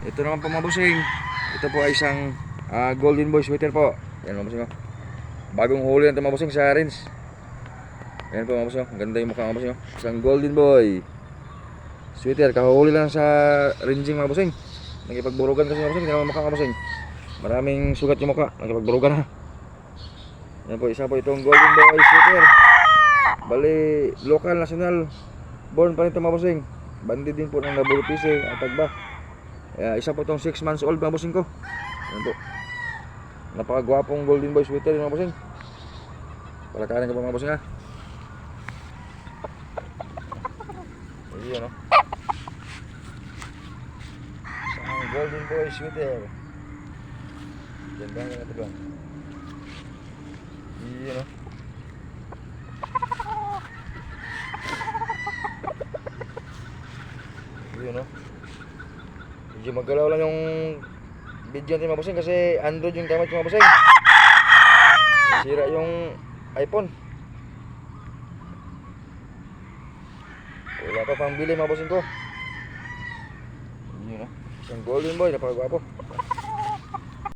Ito naman po mga bossing. Ito po ay isang golden boy sweater po. Yan mga bossing. Bagong huli na ito mga bossing sa Rins. Yan po mga bossing. Ganda yung mukha mga bossing. Isang golden boy sweater. Kahuli lang sa ringing mga bossing. Nakipagburugan kasi mga bossing. Hindi naman mukha mga bossing. Maraming sugat yung mukha. Nakipagburugan na. Yan po, isa po itong golden boy sweater. Bali, local, national born pa rin ito mga bossing. Bandi din po ng Nabulupise at Tagba. Isa po itong 6 months old mga bossing ko. Yan po. Napakagwapong golden boy sweater mga bossing. Palakarin ko pa mga bossing ha. Ayan o. Isang golden boy sweater. Ganda nga natin ba. Ayan o. Ayan o. Medyo magalaw lang yung video natin mga bossing kasi Android yung gamit mga bossing. Nasira yung iPhone. Wala pa pang bili mga bossing ko. Yun o. Isang golden boy, napakagwapo.